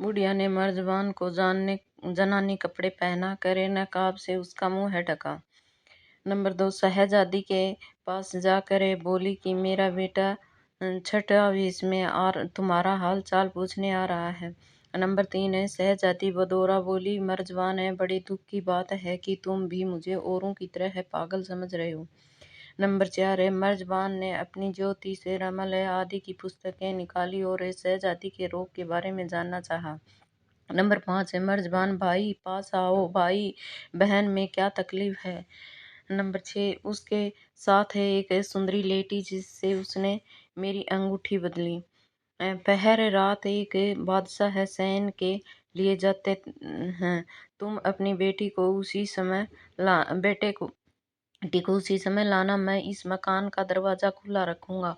बुढ़िया ने मर्जबान को जनानी कपड़े पहना कर नकाब से उसका मुंह ढका। नंबर 2, शहजादी के पास जाकर बोली कि मेरा बेटा छठा वेश में और तुम्हारा हाल चाल पूछने आ रहा है। नंबर 3 है, शहजादी बदौरा बोली, मर्जबान है, बड़ी दुख की बात है कि तुम भी मुझे औरों की तरह पागल समझ रहे हो। नंबर 4 है, मर्जबान ने अपनी ज्योति से रमल आदि की पुस्तकें निकाली और शहजादी के रोग के बारे में जानना चाहा। नंबर 5 है, मर्जबान, भाई पास आओ, भाई बहन में क्या तकलीफ है। नंबर 6, उसके साथ है एक सुंदरी लेटी जिससे उसने मेरी अंगूठी बदली। पहर रात एक बादशाह सैन के लिए जाते हैं। तुम अपनी बेटी को उसी समय बेटे को बेटी को उसी समय लाना, मैं इस मकान का दरवाजा खुला रखूंगा।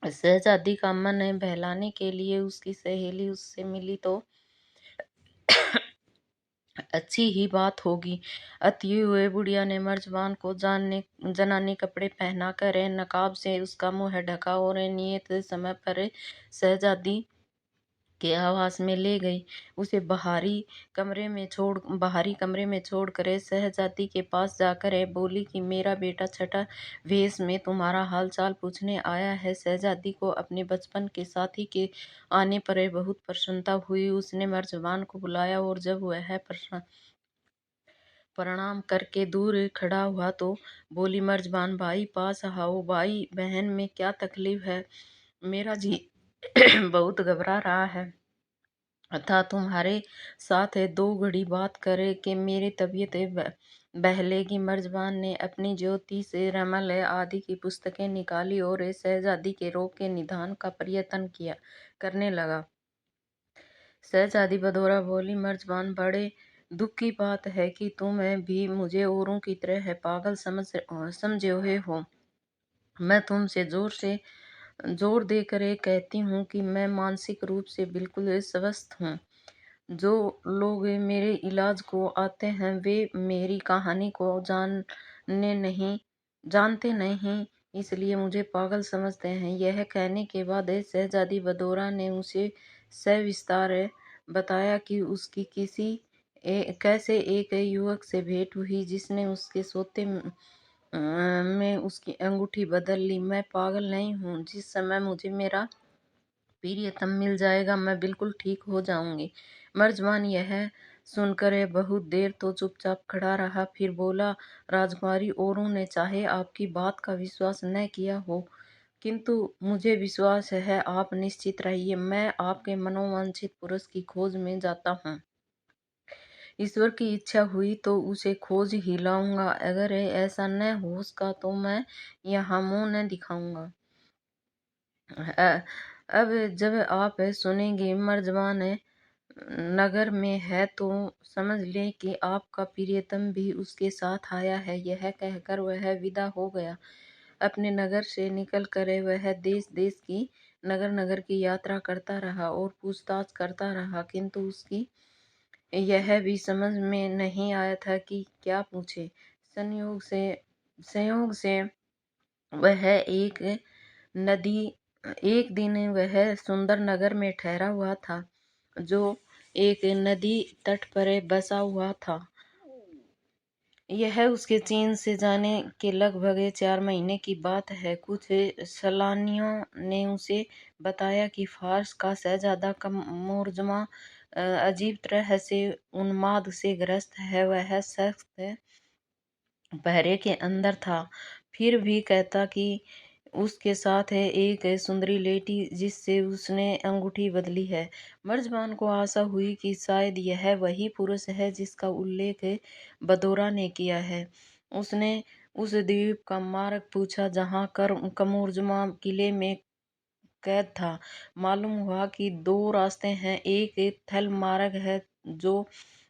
शहजादी का मन बहलाने के लिए उसकी सहेली उससे मिली तो अच्छी ही बात होगी। अति हुए बुढ़िया ने मर्जबान को जनानी कपड़े पहनाकर नकाब से उसका मुंह ढका और नियत समय पर शहजादी के आवास में ले गई। उसे बाहरी कमरे में छोड़कर शहजादी के पास जाकर बोली कि मेरा बेटा छठा वेश में तुम्हारा हाल चाल पूछने आया है। शहजादी को अपने बचपन के साथी के आने पर बहुत प्रसन्नता हुई। उसने मर्जबान को बुलाया और जब वह प्रणाम करके दूर खड़ा हुआ तो बोली, मर्जबान भाई पास आओ, भाई बहन में क्या तकलीफ है। मेरा जी बहुत घबरा रहा है था तुम्हारे साथ दो घड़ी बात करे कि मेरी तबीयत बहलेगी। मर्जबान ने अपनी ज्योति से रमल आदि की पुस्तकें निकाली और शहजादी के रोग के निदान का प्रयत्न करने लगा। शहजादी बदौरा बोली, मर्जबान, बड़े दुख की बात है कि तुम भी मुझे औरों की तरह पागल समझे हुए हो। मैं तुमसे जोर देकर कहती हूँ कि मैं मानसिक रूप से बिल्कुल स्वस्थ हूँ। जो लोग मेरे इलाज को आते हैं वे मेरी कहानी को जानते नहीं, इसलिए मुझे पागल समझते हैं। यह कहने के बाद शहजादी बदौरा ने उसे सविस्तार बताया कि उसकी कैसे एक युवक से भेंट हुई जिसने उसके सोते में उसकी अंगूठी बदल ली। मैं पागल नहीं हूँ, जिस समय मुझे मेरा प्रियतम मिल जाएगा मैं बिल्कुल ठीक हो जाऊंगी। मर्जबान यह सुनकर बहुत देर तो चुपचाप खड़ा रहा, फिर बोला, राजकुमारी, औरों ने चाहे आपकी बात का विश्वास न किया हो, किंतु मुझे विश्वास है। आप निश्चित रहिए, मैं आपके मनोवांछित पुरुष की खोज में जाता हूँ। ईश्वर की इच्छा हुई तो उसे खोज ही लाऊंगा, अगर ऐसा न हो सका तो मैं यहाँ मुंह न दिखाऊंगा। अब जब आप सुनेंगे मर्जबान नगर में है तो समझ लें कि आपका प्रियतम भी उसके साथ आया है। यह कहकर वह विदा हो गया। अपने नगर से निकलकर वह देश देश की नगर नगर की यात्रा करता रहा और पूछताछ करता रहा, किंतु उसकी यह भी समझ में नहीं आया था कि क्या पूछे। संयोग से वह नदी एक दिन वह सुंदर नगर में ठहरा हुआ था जो एक नदी तट पर बसा हुआ था। यह उसके चीन से जाने के लगभग 4 महीने की बात है। कुछ सैलानियों ने उसे बताया कि फारस का शहजादा कमोरजमा अजीब तरह से उन्माद से ग्रस्त है। वह सख्त पहरे के अंदर था, फिर भी कहता कि उसके साथ है एक सुंदरी लेडी जिससे उसने अंगूठी बदली है। मर्जबान को आशा हुई कि शायद यह वही पुरुष है जिसका उल्लेख बदौरा ने किया है। उसने उस द्वीप का मार्ग पूछा जहाँ कमोरजमा किले में कैद था। मालूम हुआ कि 2 रास्ते हैं, एक थल मार्ग है जो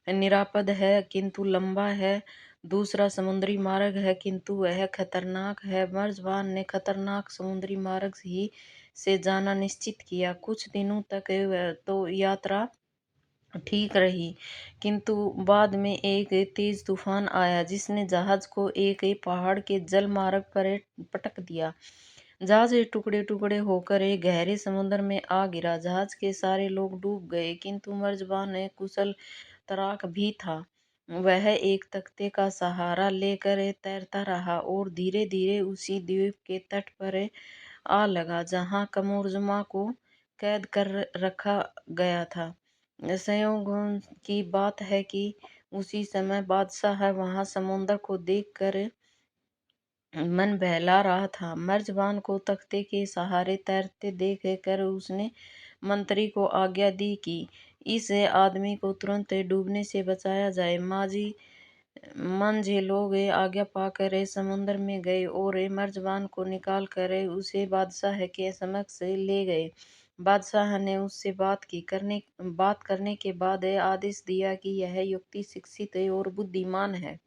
निरापद है किंतु लंबा है, दूसरा समुद्री मार्ग है किंतु वह खतरनाक है। मर्जबान ने खतरनाक समुद्री मार्ग ही से जाना निश्चित किया। कुछ दिनों तक तो यात्रा ठीक रही, किंतु बाद में एक तेज तूफान आया जिसने जहाज को एक पहाड़ के जल मार्ग पर पटक दिया। जहाज टुकड़े टुकड़े होकर एक गहरे समुद्र में आ गिरा। जहाज के सारे लोग डूब गए, किंतु मर्जबान कुशल तैराक भी था। वह एक तख्ते का सहारा लेकर तैरता रहा और धीरे धीरे उसी द्वीप के तट पर आ लगा जहां कमरजुमा को कैद कर रखा गया था। संयोग की बात है कि उसी समय बादशाह वहां समुद्र को देखकर मन बहला रहा था। मर्जबान को तख्ते के सहारे तैरते देख कर उसने मंत्री को आज्ञा दी कि इस आदमी को तुरंत डूबने से बचाया जाए। माजी मंझे लोग आज्ञा पाकर समुद्र में गए और मर्जबान को निकाल कर उसे बादशाह के समक्ष ले गए। बादशाह ने उससे बात करने के बाद आदेश दिया कि यह युक्ति शिक्षित और बुद्धिमान है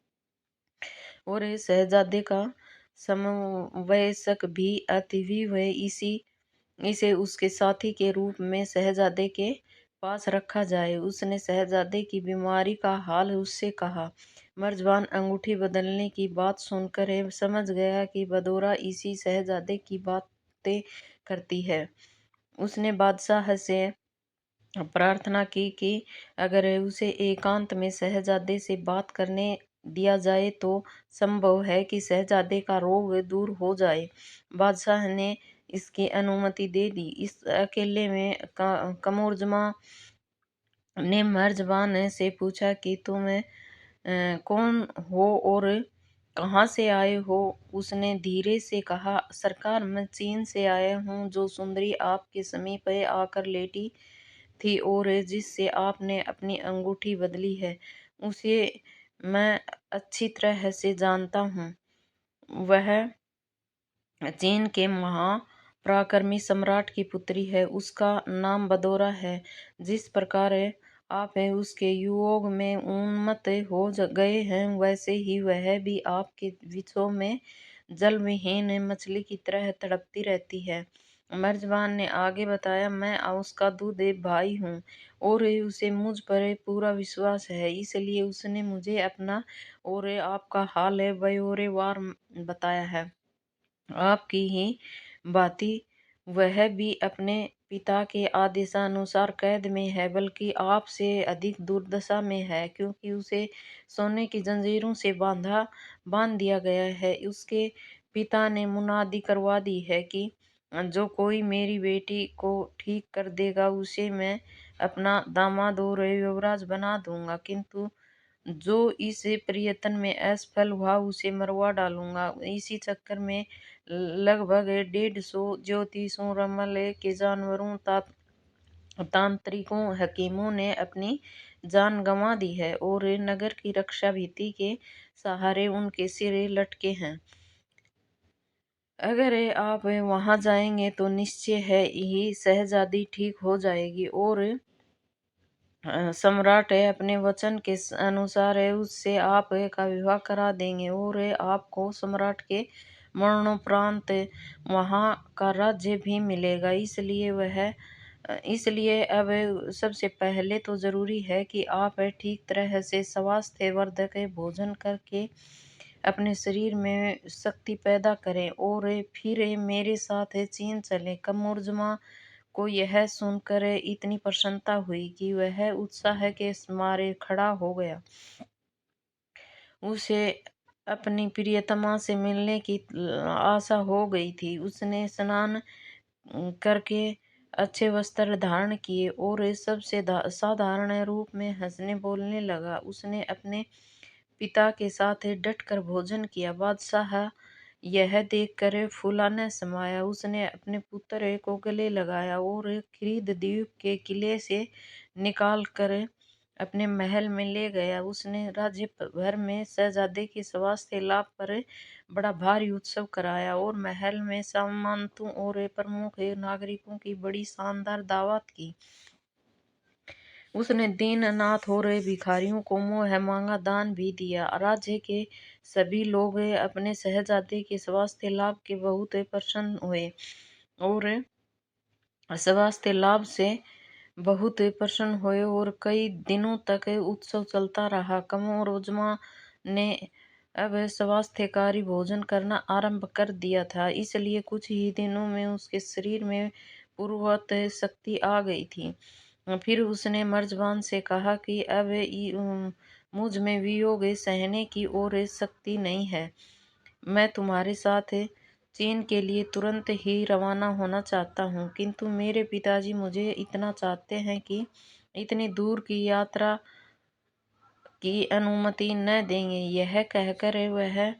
और शहजादे का समवयस्क भी अतिथि हुए इसे उसके साथी के रूप में शहजादे के पास रखा जाए। उसने शहजादे की बीमारी का हाल उससे कहा। मर्जबान अंगूठी बदलने की बात सुनकर समझ गया कि बदौरा इसी शहजादे की बातें करती है। उसने बादशाह से प्रार्थना की कि अगर उसे एकांत में शहजादे से बात करने दिया जाए तो संभव है कि शहजादे का रोग दूर हो जाए। बादशाह ने इसकी अनुमति दे दी। इस अकेले में कमरजुमा ने मर्जबान से पूछा कि तुम कौन हो और कहाँ से आए हो। उसने धीरे से कहा, सरकार, मैं चीन से आया हूँ। जो सुंदरी आपके समीप आकर लेटी थी और जिससे आपने अपनी अंगूठी बदली है, उसे मैं अच्छी तरह से जानता हूँ। वह चीन के महापराक्रमी सम्राट की पुत्री है। उसका नाम बदौरा है। जिस प्रकार आप उसके युग में उन्मत्त हो गए हैं, वैसे ही वह भी आपके विछोह में जल विहीन मछली की तरह तड़पती रहती है। मर्जबान ने आगे बताया, मैं उसका दूध भाई हूँ और उसे मुझ पर पूरा विश्वास है, इसलिए उसने मुझे अपना और आपका हाल ब्योरेवार बताया है। आपकी ही भांति वह भी अपने पिता के आदेशानुसार कैद में है, बल्कि आपसे अधिक दुर्दशा में है, क्योंकि उसे सोने की जंजीरों से बांध दिया गया है। उसके पिता ने मुनादी करवा दी है कि जो कोई मेरी बेटी को ठीक कर देगा, उसे मैं अपना दामाद और युवराज बना दूंगा, किंतु जो इस प्रयत्न में असफल हुआ उसे मरवा डालूंगा। इसी चक्कर में लगभग 150 ज्योतिषों, रमल के जानवरों, तांत्रिकों, हकीमों ने अपनी जान गंवा दी है और नगर की रक्षा भीति के सहारे उनके सिर लटके हैं। अगर आप वहां जाएंगे तो निश्चय है ही शहजादी ठीक हो जाएगी और सम्राट अपने वचन के अनुसार उससे आप का विवाह करा देंगे और आपको सम्राट के मरणोपरांत वहां का राज्य भी मिलेगा। इसलिए अब सबसे पहले तो जरूरी है कि आप ठीक तरह से स्वास्थ्य वर्धक भोजन करके अपने शरीर में शक्ति पैदा करें और फिर मेरे साथ चीन चलें। कमरजुमा को यह सुनकर इतनी प्रसन्नता हुई कि वह उत्साह के मारे खड़ा हो गया। उसे अपनी प्रियतमा से मिलने की आशा हो गई थी। उसने स्नान करके अच्छे वस्त्र धारण किए और सबसे साधारण रूप में हंसने बोलने लगा। उसने अपने पिता के साथ डटकर भोजन किया। बादशाह यह देखकर फूला न समाया। उसने अपने पुत्र को गले लगाया और खरीद द्वीप के किले से निकाल कर अपने महल में ले गया। उसने राज्य भर में शहजादे के स्वास्थ्य लाभ पर बड़ा भारी उत्सव कराया और महल में सामंतों और प्रमुख नागरिकों की बड़ी शानदार दावत की। उसने दीन अनाथ और भिखारियों को मुँह मांगा दान भी दिया। राज्य के सभी लोग अपने शहजादे के स्वास्थ्य लाभ के बहुत प्रसन्न हुए और स्वास्थ्य लाभ से बहुत प्रसन्न हुए और कई दिनों तक उत्सव चलता रहा। कमरजुमा ने अब स्वास्थ्यकारी भोजन करना आरंभ कर दिया था, इसलिए कुछ ही दिनों में उसके शरीर में पूर्ववत शक्ति आ गई थी। फिर उसने मर्जबान से कहा कि अब मुझ में वियोग सहने की और शक्ति नहीं है। मैं तुम्हारे साथ चीन के लिए तुरंत ही रवाना होना चाहता हूँ, किंतु मेरे पिताजी मुझे इतना चाहते हैं कि इतनी दूर की यात्रा की अनुमति न देंगे। यह कहकर वह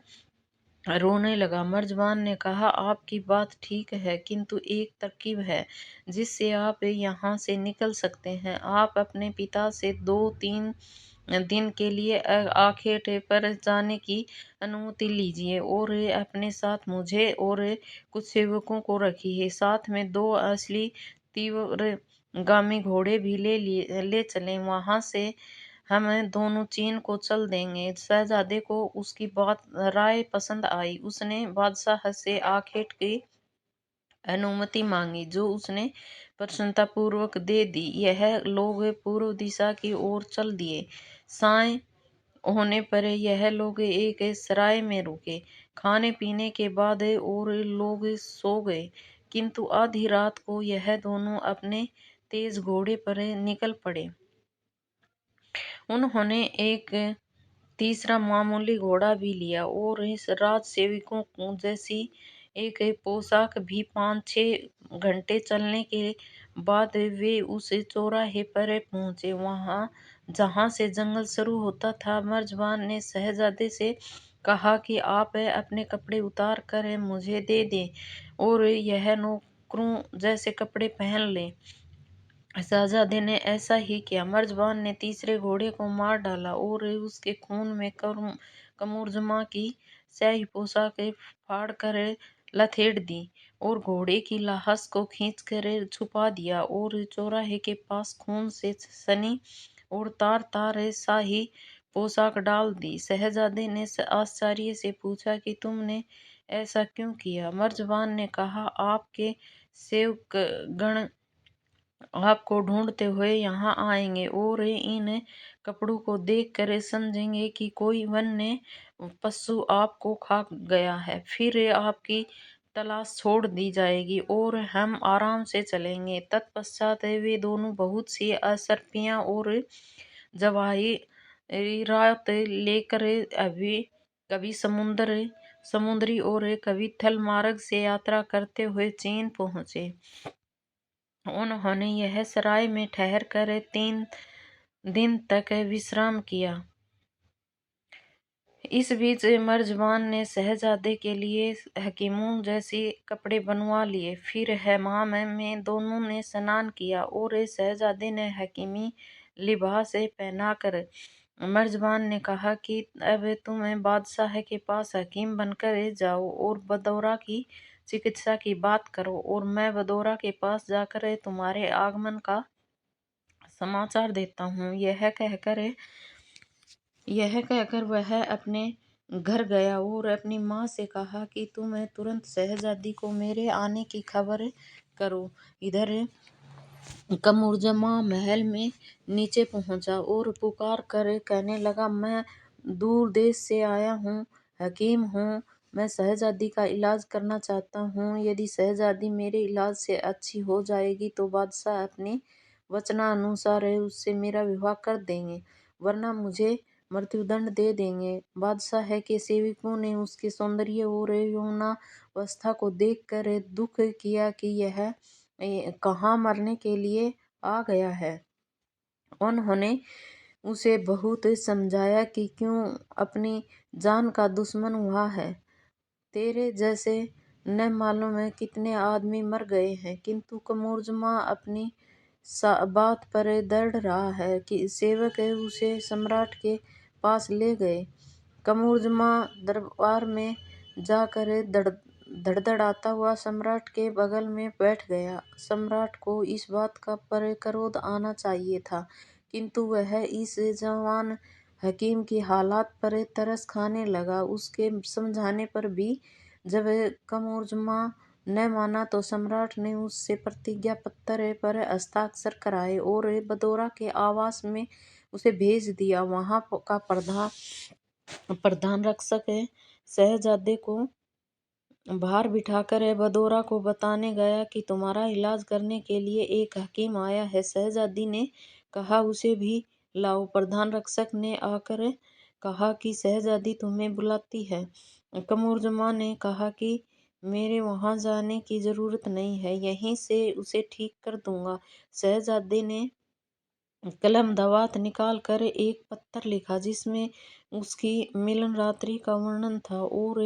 रोने लगा। मर्जबान ने कहा, आपकी बात ठीक है, किंतु एक तरकीब है जिससे आप यहाँ से निकल सकते हैं। आप अपने पिता से 2-3 दिन के लिए आखेट पर जाने की अनुमति लीजिए और अपने साथ मुझे और कुछ सेवकों को रखिए। साथ में 2 असली तीव्रगामी घोड़े भी ले चलें। वहां से हम दोनों चीन को चल देंगे। शहजादे को उसकी राय पसंद आई। उसने बादशाह से आखेट की अनुमति मांगी, जो उसने प्रसन्नतापूर्वक दे दी। यह लोग पूर्व दिशा की ओर चल दिए। साय होने पर यह लोग एक सराय में रुके। खाने पीने के बाद और लोग सो गए, किंतु आधी रात को यह दोनों अपने तेज घोड़े पर निकल पड़े। उन्होंने एक तीसरा मामूली घोड़ा भी लिया और इस राजसेवकों जैसी एक पोशाक भी। 5-6 घंटे चलने के बाद वे उस चौराहे पर पहुंचे, वहां जहां से जंगल शुरू होता था। मर्जबान ने शहजादे से कहा कि आप अपने कपड़े उतार कर मुझे दे दें और यह नौकरों जैसे कपड़े पहन लें। शहजादे ने ऐसा ही किया। मर्जबान ने तीसरे घोड़े को मार डाला और उसके खून में कमूरजमा की स्याही पोशाक फाड़ कर लथेड़ दी और घोड़े की लाश को खींचकर छुपा दिया और चौराहे के पास खून से सनी और तार तार शाही पोशाक डाल दी। शहजादे ने आश्चर्य से पूछा कि तुमने ऐसा क्यों किया? मर्जबान ने कहा, आपके सेवकगण आपको ढूंढते हुए यहाँ आएंगे और इन कपड़ों को देखकर समझेंगे कि कोई वन्य पशु आपको खा गया है। फिर आपकी तलाश छोड़ दी जाएगी और हम आराम से चलेंगे। तत्पश्चात वे दोनों बहुत सी असरपियां और जवाहिरात लेकर अभी कभी समुद्री और कभी थल मार्ग से यात्रा करते हुए चीन पहुंचे। उन्होंने यह सराय में ठहर कर 3 दिन तक विश्राम किया। इस बीच मर्जबान ने शहजादे के लिए हकीमों जैसे कपड़े बनवा लिए। फिर हमाम में दोनों ने स्नान किया और शहजादे ने हकीमी लिबास पहनाकर मर्जबान ने कहा कि अब तुम बादशाह के पास हकीम बनकर जाओ और बदौरा की चिकित्सा की बात करो और मैं बदौरा के पास जाकर तुम्हारे आगमन का समाचार देता हूँ। यह कहकर वह अपने घर गया और अपनी माँ से कहा कि तुम तुरंत शहजादी को मेरे आने की खबर करो। इधर कमरजमा महल में नीचे पहुंचा और पुकार कर कहने लगा, मैं दूर देश से आया हूँ, हकीम हूँ। मैं शहजादी का इलाज करना चाहता हूँ। यदि शहजादी मेरे इलाज से अच्छी हो जाएगी तो बादशाह अपने वचनानुसार उससे मेरा विवाह कर देंगे, वरना मुझे मृत्युदंड दे देंगे। बादशाह के सेवकों ने उसके सौंदर्य और यौवनावस्था को देखकर दुख किया कि यह कहाँ मरने के लिए आ गया है। उन्होंने उसे बहुत समझाया कि क्यों अपनी जान का दुश्मन हुआ है। तेरे जैसे न मालूम है कितने आदमी मर गए हैं, किंतु कमरजमा अपनी बात पर दृढ़ रहा है कि सेवक उसे सम्राट के पास ले गए। कमरजमा दरबार में जाकर धड़धड़ाता हुआ सम्राट के बगल में बैठ गया। सम्राट को इस बात का पर क्रोध आना चाहिए था, किंतु वह इस जवान हकीम की हालात पर तरस खाने लगा। उसके समझाने पर भी जब कमरजमा न माना तो सम्राट ने उससे प्रतिज्ञा पत्र पर हस्ताक्षर कराए और बदौरा के आवास में उसे भेज दिया। वहां का प्रधान प्रधान रक्षक शहजादे को बाहर बिठाकर बदोरा को बताने गया कि तुम्हारा इलाज करने के लिए एक हकीम आया है। शहजादी ने कहा उसे भी लाओ। प्रधान रक्षक ने आकर कहा कि शहजादी तुम्हें बुलाती है। कमरजमा ने कहा कि मेरे वहां जाने की जरूरत नहीं है, यहीं से उसे ठीक कर दूंगा। शहजादे ने कलम दवात निकाल कर एक पत्थर लिखा जिसमें उसकी मिलन रात्रि का वर्णन था और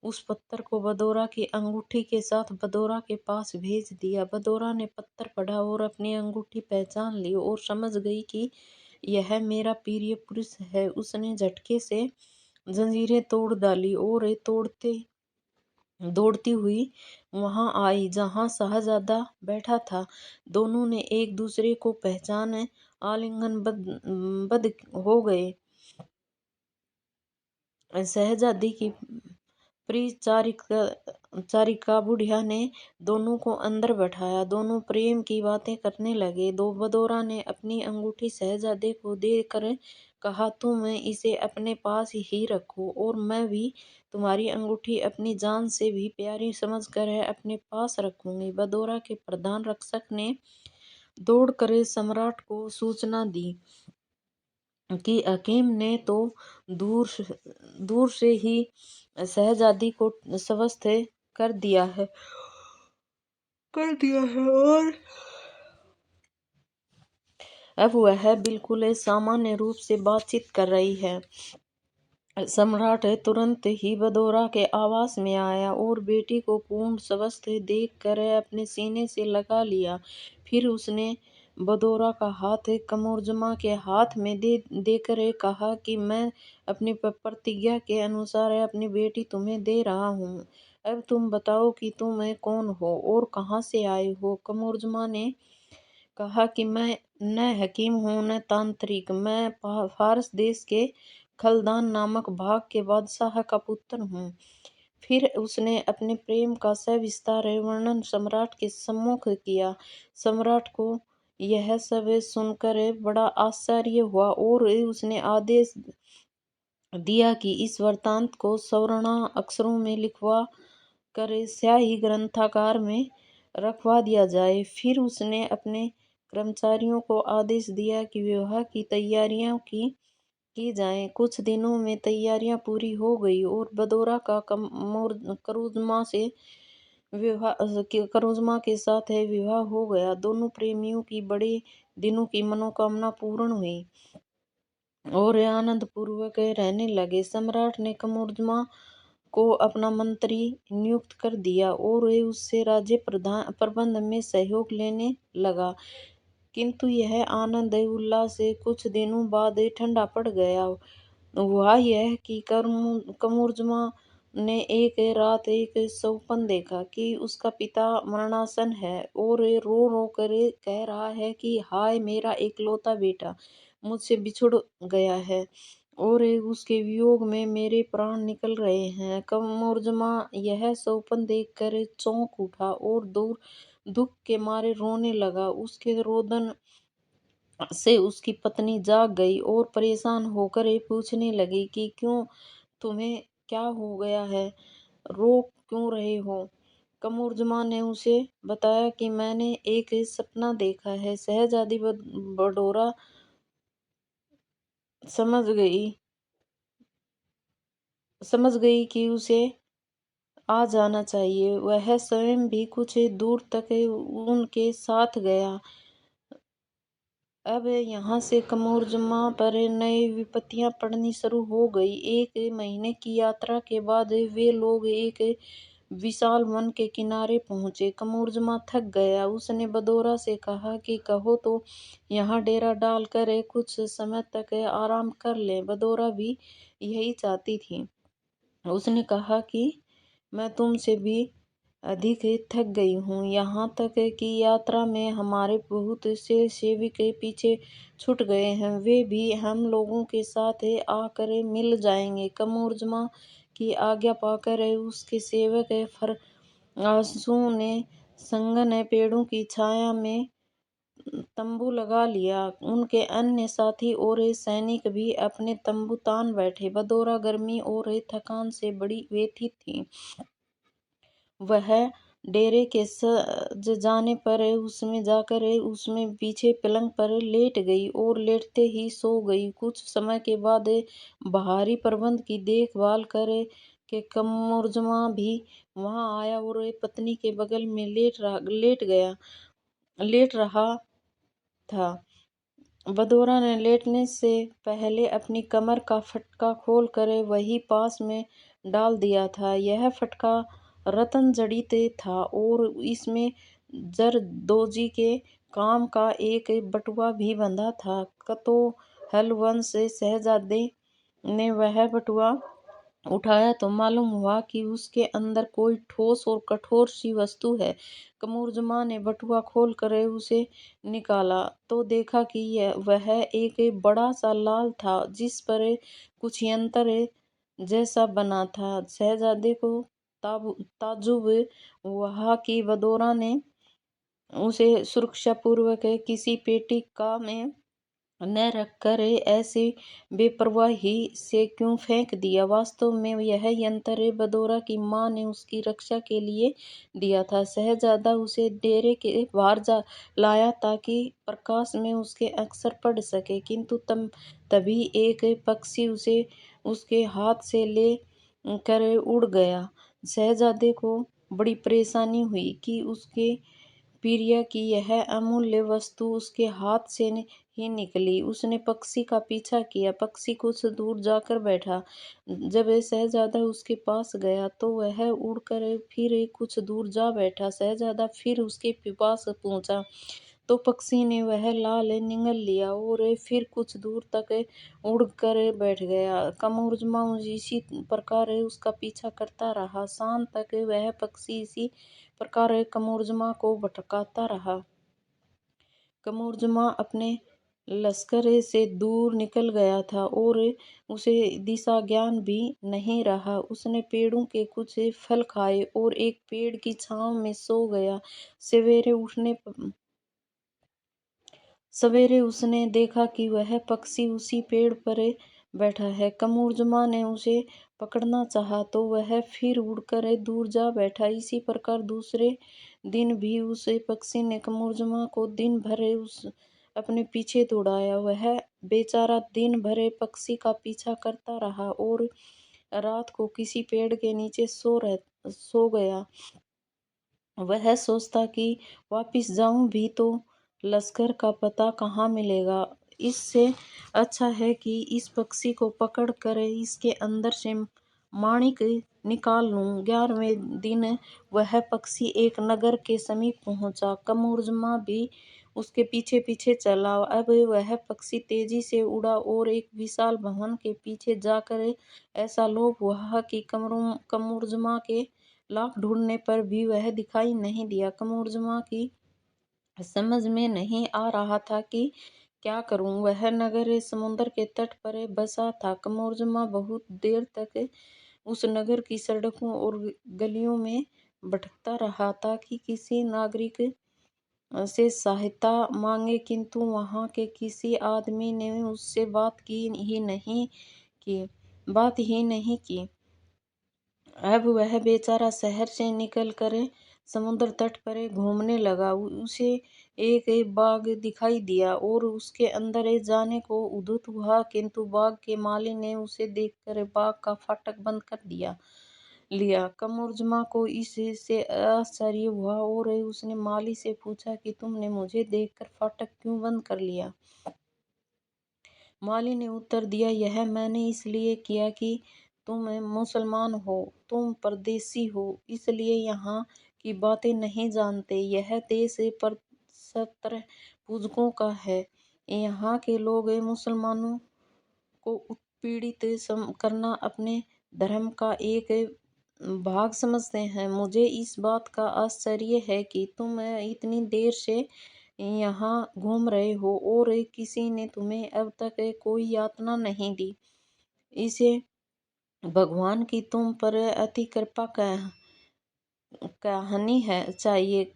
उस पत्थर को बदोरा की अंगूठी के साथ बदोरा के पास भेज दिया। बदोरा ने पत्थर पढ़ा और अपनी अंगूठी पहचान ली और समझ गई कि यह मेरा प्रिय पुरुष है। उसने झटके से जंजीरें तोड़ डाली और तोड़ते दौड़ती हुई वहां आई जहां शाहजादा बैठा था। दोनों ने एक दूसरे को पहचान आलिंगन बद हो गए। शहजादी की चारिका बुढ़िया ने दोनों को अंदर बैठाया। दोनों प्रेम की बातें करने लगे। बदोरा ने अपनी अंगूठी शहजादे को देकर कहा तुम इसे अपने पास ही रखो और मैं भी तुम्हारी अंगूठी अपनी जान से भी प्यारी समझकर अपने पास रखूंगी। बदोरा के प्रधान रक्षक ने दौड़कर सम्राट को सूचना दी कि हकीम ने तो दूर से ही शहजादी को स्वस्थ कर दिया है और अब वह बिल्कुल सामान्य रूप से बातचीत कर रही है। सम्राट तुरंत ही बदोरा के आवास में आया और बेटी को पूर्ण स्वस्थ देखकर अपने सीने से लगा लिया। फिर उसने बदोरा का हाथ कमरजमा के हाथ में देकर कहा कि मैं अपनी प्रतिज्ञा के अनुसार अपनी बेटी तुम्हें दे रहा हूँ। अब तुम बताओ कि तुम कौन हो और कहाँ से आए हो। कमरजमा ने कहा कि मैं न हकीम हूँ न तांत्रिक, मैं फारस देश के खलदान नामक भाग के बादशाह का पुत्र हूँ। फिर उसने अपने प्रेम का सविस्तार वर्णन सम्राट के सम्मुख किया। सम्राट को यह सब सुनकर बड़ा आश्चर्य हुआ और उसने आदेश दिया कि इस वृत्तांत को स्वर्ण अक्षरों में लिखवा कर स्याही ग्रंथागार में रखवा दिया जाए। फिर उसने अपने कर्मचारियों को आदेश दिया कि विवाह की तैयारियां की जाएं। कुछ दिनों में तैयारियां पूरी हो गई और बदोरा का करोजमा के साथ विवाह हो गया। दोनों प्रेमियों की बड़े दिनों की मनोकामना पूर्ण हुई और आनंद पूर्वक रहने लगे। सम्राट ने कमरजमा को अपना मंत्री नियुक्त कर दिया और उससे राज्य प्रबंध में सहयोग लेने लगा। किंतु यह आनंद उल्लास कुछ दिनों बाद ठंडा पड़ गया। हुआ यह कि कमरजमा ने एक रात एक स्वप्न देखा कि उसका पिता मरणासन है और रो रो कर कह रहा है कि हाय मेरा एकलौता बेटा मुझसे बिछुड़ गया है और उसके वियोग में मेरे प्राण निकल रहे हैं। कमरजमा यह स्वप्न देखकर चौंक उठा और दुख के मारे रोने लगा। उसके रोदन से उसकी पत्नी जाग गई और परेशान होकर पूछने लगी कि क्यों, तुम्हें क्या हो गया है, रो क्यों रहे हो। कमरजमा ने उसे बताया कि मैंने एक सपना देखा है। शहजादी बडोरा समझ गई कि उसे आ जाना चाहिए। वह स्वयं भी कुछ दूर तक उनके साथ गया। अब यहाँ से कमरजमा पर नई विपत्तियां पड़नी शुरू हो गई। एक महीने की यात्रा के बाद वे लोग एक विशाल वन के किनारे पहुंचे। कमरजमा थक गया। उसने बदोरा से कहा कि कहो तो यहाँ डेरा डालकर कुछ समय तक आराम कर ले। बदोरा भी यही चाहती थी। उसने कहा कि मैं तुमसे भी अधिक थक गई हूँ। यहाँ तक कि यात्रा में हमारे बहुत से सेवक पीछे छूट गए हैं, वे भी हम लोगों के साथ आकर मिल जाएंगे। कमरजमा की आज्ञा पाकर उसके सेवक फरआसू ने सघन पेड़ों की छाया में तंबू लगा लिया। उनके अन्य साथी और सैनिक भी अपने तंबू तान बैठे। बदौरा गर्मी और थकान से बड़ी व्यथित थी। वह डेरे के सज जाने पर उसमें जाकर उसमें पीछे पलंग पर लेट गई और लेटते ही सो गई। कुछ समय के बाद बाहरी प्रबंध की देखभाल कर के कमरुज़्ज़मा भी वहां आया और पत्नी के बगल में लेट रहा था। बदौरा ने लेटने से पहले अपनी कमर का फटका खोलकर वही पास में डाल दिया था। यह फटका रत्न जड़ित था और इसमें जरदोजी के काम का एक बटुआ भी बंधा था। कतोहल वंश शहजादे ने वह बटुआ उठाया तो मालूम हुआ कि उसके अंदर कोई ठोस और कठोर सी वस्तु है। कमरुज़्ज़मा ने बटुआ खोलकर उसे निकाला तो देखा कि वह एक बड़ा सा लाल था जिस पर कुछ यंत्र जैसा बना था। शहजादे को ताज्जुब हुआ कि बदौरा ने उसे सुरक्षापूर्वक किसी पेटी का में न रखकर ऐसे बेपरवाही से क्यों फेंक दिया। वास्तव में यह यंत्र बदौरा की माँ ने उसकी रक्षा के लिए दिया था। शहजादा उसे डेरे के बाहर लाया ताकि प्रकाश में उसके अक्षर पढ़ सके, किंतु तभी एक पक्षी उसे उसके हाथ से ले कर उड़ गया। शहजादे को बड़ी परेशानी हुई कि उसके प्रिय की यह अमूल्य वस्तु उसके हाथ से ही निकली। उसने पक्षी का पीछा किया। पक्षी कुछ दूर जाकर बैठा। जब शहजादा उसके पास गया तो वह उड़कर फिर कुछ दूर जा बैठा। शहजादा फिर उसके पास पहुंचा तो पक्षी ने वह लाल निगल लिया और फिर कुछ दूर तक उड़कर बैठ गया। कमरुज़्ज़मा इसी प्रकार उसका पीछा करता रहा। शाम तक वह पक्षी इसी प्रकार कमरुज़्ज़मा को भटकाता रहा। कमरुज़्ज़मा अपने लश्कर से दूर निकल गया था और उसे दिशा ज्ञान भी नहीं रहा। उसने पेड़ों के कुछ फल खाए और एक पेड़ की छांव में सो गया। सवेरे उसने देखा कि वह पक्षी उसी पेड़ पर बैठा है। कमरुज़्ज़मा ने उसे पकड़ना चाहा तो वह फिर उड़कर दूर जा बैठा। इसी प्रकार दूसरे दिन भी उस पक्षी ने कमरुज़्ज़मा को दिन भर अपने पीछे दौड़ाया। वह बेचारा दिन भर पक्षी का पीछा करता रहा और रात को किसी पेड़ के नीचे सो गया। वह सोचता कि वापिस जाऊं भी तो लश्कर का पता कहाँ मिलेगा। इससे अच्छा है कि इस पक्षी को पकड़ कर इसके अंदर से माणिक निकाल लूं। 11वें दिन वह पक्षी एक नगर के समीप पहुंचा। कमरुज़्ज़मा भी उसके पीछे पीछे चला। अब वह पक्षी तेजी से उड़ा और एक विशाल भवन के पीछे जाकर ऐसा लोभ हुआ कि कमरुज़्ज़मा के लाख ढूंढने पर भी वह दिखाई नहीं दिया। कमरुज़्ज़मा की समझ में नहीं आ रहा था कि क्या करूं। वह नगर समुद्र के तट पर बसा था। कमरुज़्ज़मा बहुत देर तक उस नगर की सड़कों और गलियों में भटकता रहा ताकि किसी नागरिक से सहायता मांगे, किंतु वहां के किसी आदमी ने उससे बात ही नहीं की। अब वह बेचारा शहर से निकलकर समुद्र तट पर घूमने लगा। उसे एक बाग दिखाई दिया और उसके अंदर जाने को उद्युक्त हुआ, किंतु बाग के माली ने उसे देखकर बाग का फाटक बंद कर लिया। कमरुज़्ज़मा को इससे आश्चर्य हुआ और उसने माली से पूछा कि तुमने मुझे देखकर फाटक क्यों बंद कर लिया। माली ने उत्तर दिया, यह मैंने इसलिए किया कि तुम मुसलमान हो, तुम परदेसी हो, इसलिए यहाँ की बातें नहीं जानते। यह देश परसत्र पूजकों का है। यहाँ के लोग मुसलमानों को उत्पीड़ित करना अपने धर्म का एक भाग समझते हैं। मुझे इस बात का आश्चर्य है कि तुम इतनी देर से यहाँ घूम रहे हो और किसी ने तुम्हें अब तक कोई यातना नहीं दी। इसे भगवान की तुम पर अति कृपा कहनी है चाहिए।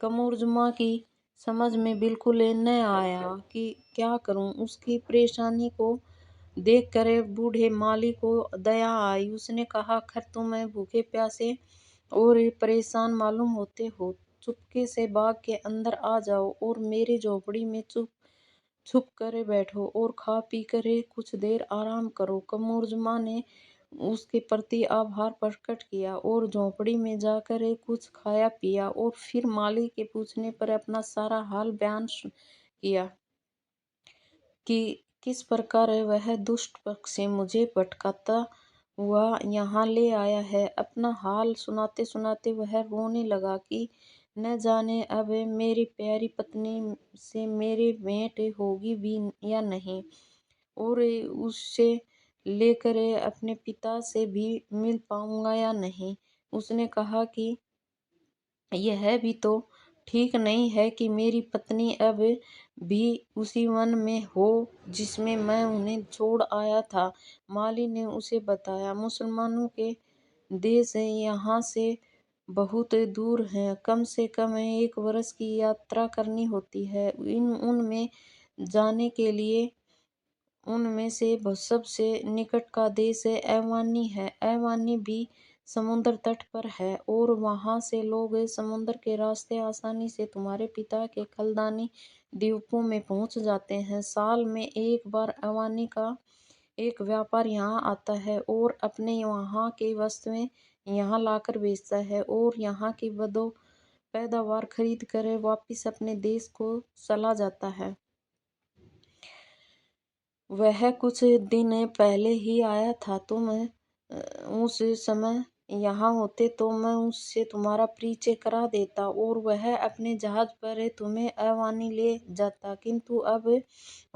कमरुज़्ज़मा की समझ में बिल्कुल न आया कि क्या करूं। उसकी परेशानी को देखकर बूढ़े माली को दया आई। उसने कहा, खैर तुम भूखे प्यासे और परेशान मालूम होते हो, चुपके से बाग के अंदर आ जाओ और मेरी झोपड़ी में चुप छुप कर बैठो और खा पी कर कुछ देर आराम करो। कमरजुमा ने उसके प्रति आभार प्रकट किया और झोंपड़ी में जाकर कुछ खाया पिया और फिर माली के पूछने पर अपना सारा हाल बयान किया कि किस प्रकार वह दुष्ट पक्षी मुझे भटकाता हुआ यहाँ ले आया है। अपना हाल सुनाते सुनाते वह रोने लगा कि न जाने अब मेरी प्यारी पत्नी से मेरी भेंट होगी भी या नहीं, और उससे लेकर अपने पिता से भी मिल पाऊंगा या नहीं। उसने कहा कि यह भी तो ठीक नहीं है कि मेरी पत्नी अब भी उसी वन में हो जिसमें मैं उन्हें छोड़ आया था। माली ने उसे बताया, मुसलमानों के देश यहाँ से बहुत दूर हैं, कम से कम 1 वर्ष की यात्रा करनी होती है। उनमें जाने के लिए उनमें से सबसे निकट का देश ऐवानी है। ऐवानी भी समुद्र तट पर है और वहां से लोग समुद्र के रास्ते आसानी से तुम्हारे पिता के खलदानी द्वीपों में पहुंच जाते हैं। साल में 1 बार ऐवानी का एक व्यापार यहाँ आता है और अपने वहाँ की वस्तुएं यहाँ लाकर बेचता है और यहाँ की बदो पैदावार खरीद कर वापिस अपने देश को चला जाता है। वह कुछ दिन पहले ही आया था। तुम उस समय यहाँ होते तो मैं उससे तुम्हारा परिचय करा देता और वह अपने जहाज पर तुम्हें ऐवानी ले जाता, किंतु अब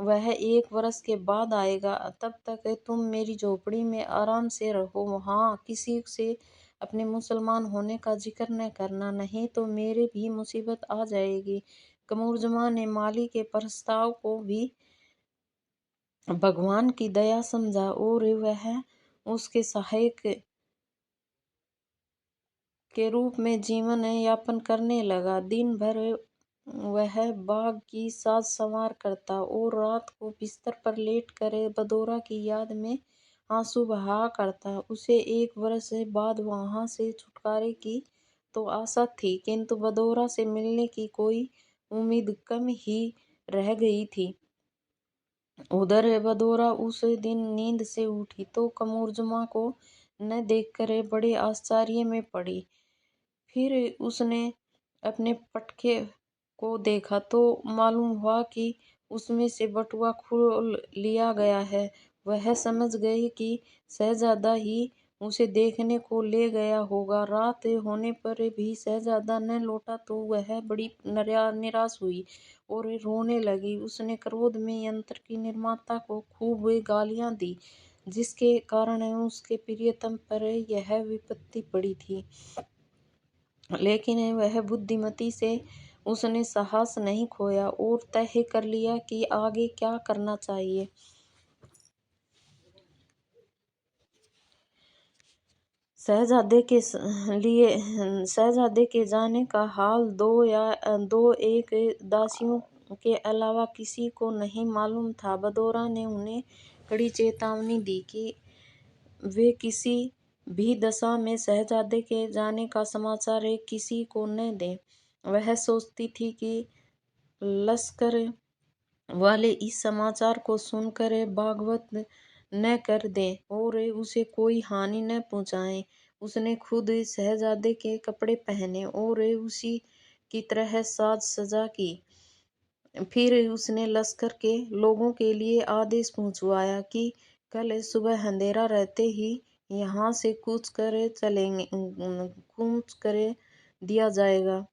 वह 1 वर्ष के बाद आएगा। तब तक तुम मेरी झोपड़ी में आराम से रहो। हाँ, किसी से अपने मुसलमान होने का जिक्र न करना, नहीं तो मेरे भी मुसीबत आ जाएगी। कमरजुमा ने माली के प्रस्ताव को भी भगवान की दया समझा और वह उसके सहायक के रूप में जीवन यापन करने लगा। दिन भर वह बाग की साज संवार करता और रात को बिस्तर पर लेट कर बदोरा की याद में आंसू बहा करता। उसे 1 वर्ष बाद वहां से छुटकारे की तो आशा थी, किंतु बदोरा से मिलने की कोई उम्मीद कम ही रह गई थी। उधर बदोरा उस दिन नींद से उठी तो कमरजुमा को न देखकर बड़े आश्चर्य में पड़ी। फिर उसने अपने पटखे को देखा तो मालूम हुआ कि उसमें से बटुआ खोल लिया गया है। वह समझ गई कि शहजादा ही उसे देखने को ले गया होगा। रात होने पर भी शहजादा न लौटा तो वह बड़ी निराश हुई और रोने लगी। उसने क्रोध में यंत्र की निर्माता को खूब गालियां दी, जिसके कारण उसके प्रियतम पर यह विपत्ति पड़ी थी। लेकिन वह बुद्धिमती से उसने साहस नहीं खोया और तय कर लिया कि आगे क्या करना चाहिए। शहजादे के जाने का हाल दो एक दासियों के अलावा किसी को नहीं मालूम था। बदोरा ने उन्हें कड़ी चेतावनी दी कि वे किसी भी दशा में शहजादे के जाने का समाचार किसी को न दें। वह सोचती थी कि लश्कर वाले इस समाचार को सुनकर बगावत न कर दें और उसे कोई हानि न पहुंचाएं। उसने खुद शहजादे के कपड़े पहने और उसी की तरह साज सजा की। फिर उसने लश्कर के लोगों के लिए आदेश पहुंचवाया कि कल सुबह अंधेरा रहते ही यहाँ से कूच कर दिया जाएगा।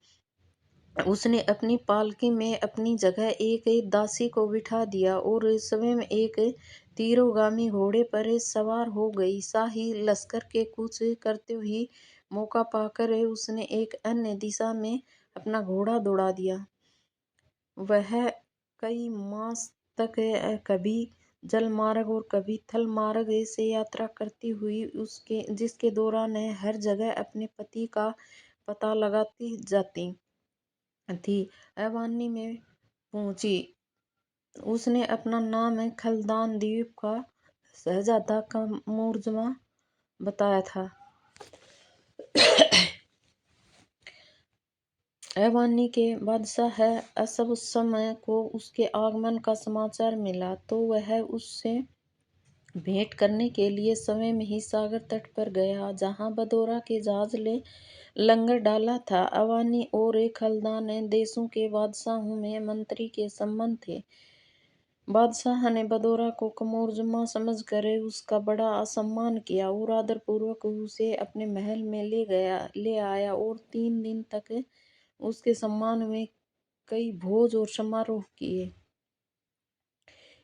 उसने अपनी पालकी में अपनी जगह एक दासी को बिठा दिया और स्वयं एक तीरोगामी घोड़े पर सवार हो गई। शाही लश्कर के कूच करते हुए मौका पाकर उसने एक अन्य दिशा में अपना घोड़ा दौड़ा दिया। वह कई मास तक कभी जल मार्ग और कभी थल मार्ग से यात्रा करती हुई जिसके दौरान हर जगह अपने पति का पता लगाती जाती। थी। ऐवानी में पहुंची। उसने अपना नाम खलदान द्वीप का शहजादा का मुर्जमा बताया था। ऐवानी के बादशाह असब समय को उसके आगमन का समाचार मिला तो वह उससे भेंट करने के लिए समय में ही सागर तट पर गया, जहां बदोरा के जहाज ले लंगर डाला था। अवानी और खलदान देशों के बादशाहों में मंत्री के संबंध थे। बादशाह ने बदोरा को कमोरजमा समझकर उसका बड़ा असम्मान किया और आदरपूर्वक उसे अपने महल में ले आया और 3 दिन तक उसके सम्मान में कई भोज और समारोह किए।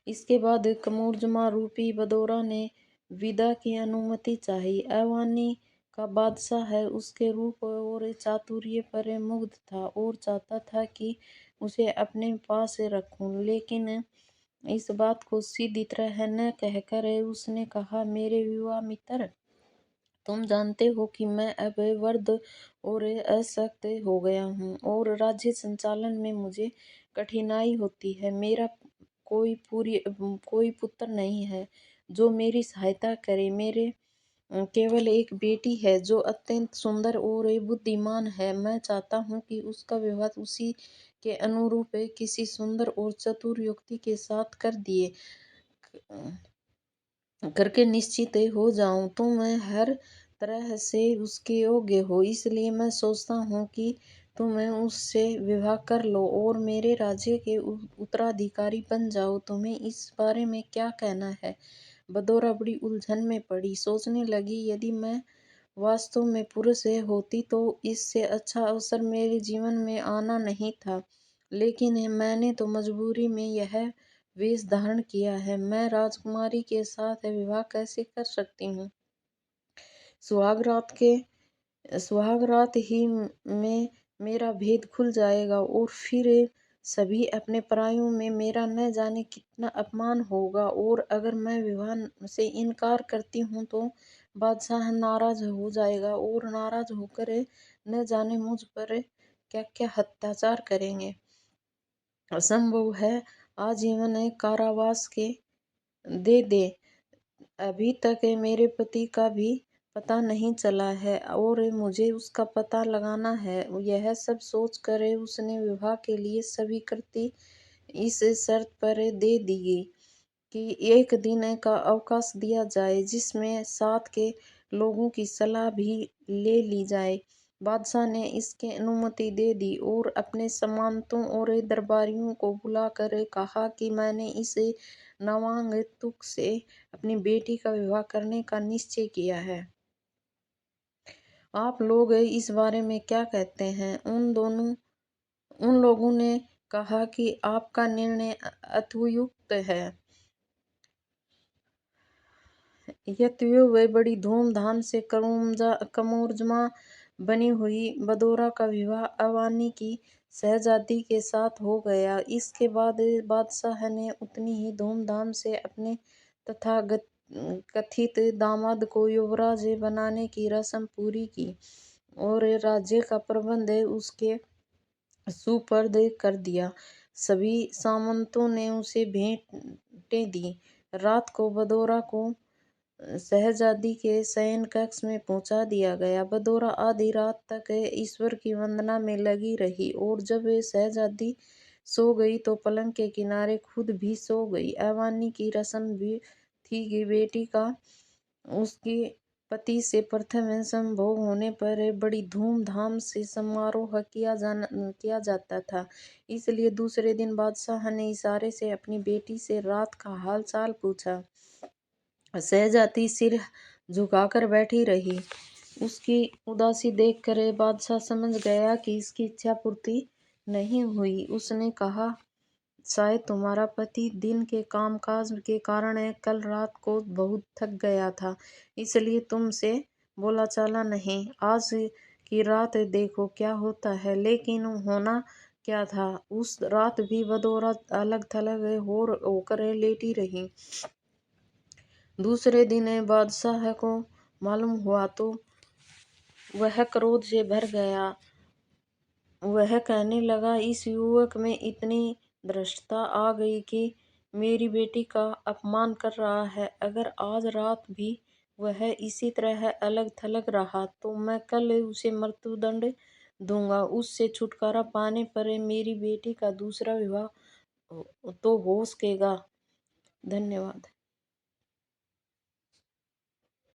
इसके बाद कमोरजमा रूपी बदोरा ने विदा की अनुमति चाही। ऐवानी का बादशाह उसके रूप और चातुर्य पर मुग्ध था और चाहता था कि उसे अपने पास रखूं, लेकिन इस बात को सीधी तरह न कहकर उसने कहा, मेरे युवा मित्र, तुम जानते हो कि मैं अब वृद्ध और अशक्त हो गया हूँ और राज्य संचालन में मुझे कठिनाई होती है। मेरा कोई पुत्र नहीं है जो मेरी सहायता करे। मेरे केवल एक बेटी है जो अत्यंत सुंदर और बुद्धिमान है। मैं चाहता हूँ कि उसका विवाह उसी के अनुरूप किसी सुंदर और चतुर युवती के साथ करके निश्चित हो जाऊं। तो मैं हर तरह से उसके योग्य हो, इसलिए मैं सोचता हूँ कि तुम उससे विवाह कर लो और मेरे राज्य के उत्तराधिकारी बन जाओ। तुम्हें इस बारे में क्या कहना है? बदोरा बड़ी उलझन में पड़ी। सोचने लगी, यदि मैं वास्तव में पुरुष होती तो इससे अच्छा अवसर मेरे जीवन में आना नहीं था, लेकिन मैंने तो मजबूरी में यह वेश धारण किया है। मैं राजकुमारी के साथ विवाह कैसे कर सकती हूँ? सुहाग रात ही में मेरा भेद खुल जाएगा और फिर सभी अपने परायों में मेरा न जाने कितना अपमान होगा। और अगर मैं विवाह से इनकार करती हूँ तो बादशाह नाराज हो जाएगा और नाराज होकर न जाने मुझ पर क्या क्या अत्याचार करेंगे। असंभव है आजीवन कारावास के दे दे। अभी तक मेरे पति का भी पता नहीं चला है और मुझे उसका पता लगाना है। यह सब सोचकर उसने विवाह के लिए स्वीकृति इस शर्त पर दे दी कि 1 दिन का अवकाश दिया जाए, जिसमें साथ के लोगों की सलाह भी ले ली जाए। बादशाह ने इसकी अनुमति दे दी और अपने सामंतों और दरबारियों को बुलाकर कहा कि मैंने इस नवागंतुक से अपनी बेटी का विवाह करने का निश्चय किया है। आप लोग इस बारे में क्या कहते हैं? उन लोगों ने कहा कि आपका निर्णय अत्युक्त है। यद्यपि वे बड़ी धूमधाम से कमोरजमा बनी हुई बदोरा का विवाह अवानी की शहजादी के साथ हो गया। इसके बाद बादशाह ने उतनी ही धूमधाम से अपने कथित दामाद को युवराज बनाने की रस्म पूरी की और राज्य का प्रबंध उसके सुपुर्द कर दिया। सभी सामंतों ने उसे भेंटें दी। रात को बदोरा को शहजादी के शयन कक्ष में पहुंचा दिया गया। बदोरा आधी रात तक ईश्वर की वंदना में लगी रही और जब शहजादी सो गई तो पलंग के किनारे खुद भी सो गई। ऐवानी की रस्म भी थी कि बेटी का उसके पति से प्रथम संभोग होने पर बड़ी धूमधाम से समारोह किया जाता था। इसलिए दूसरे दिन बादशाह ने इशारे से अपनी बेटी से रात का हाल चाल पूछा। शहजादी सिर झुकाकर बैठी रही। उसकी उदासी देखकर बादशाह समझ गया कि इसकी इच्छा पूर्ति नहीं हुई। उसने कहा, शायद तुम्हारा पति दिन के कामकाज के कारण कल रात को बहुत थक गया था, इसलिए तुमसे बोला चाला नहीं। आज की रात देखो क्या होता है। लेकिन होना क्या था, उस रात भी बदौरा अलग थलग होकर लेटी रही। दूसरे दिन बादशाह को मालूम हुआ तो वह क्रोध से भर गया वह कहने लगा, इस युवक में इतनी धृष्टता आ गई कि मेरी बेटी का अपमान कर रहा है। अगर आज रात भी वह इसी तरह अलग थलग रहा तो मैं कल उसे मृत्युदंड दूंगा। उससे छुटकारा पाने पर मेरी बेटी का दूसरा विवाह तो हो सकेगा। धन्यवाद।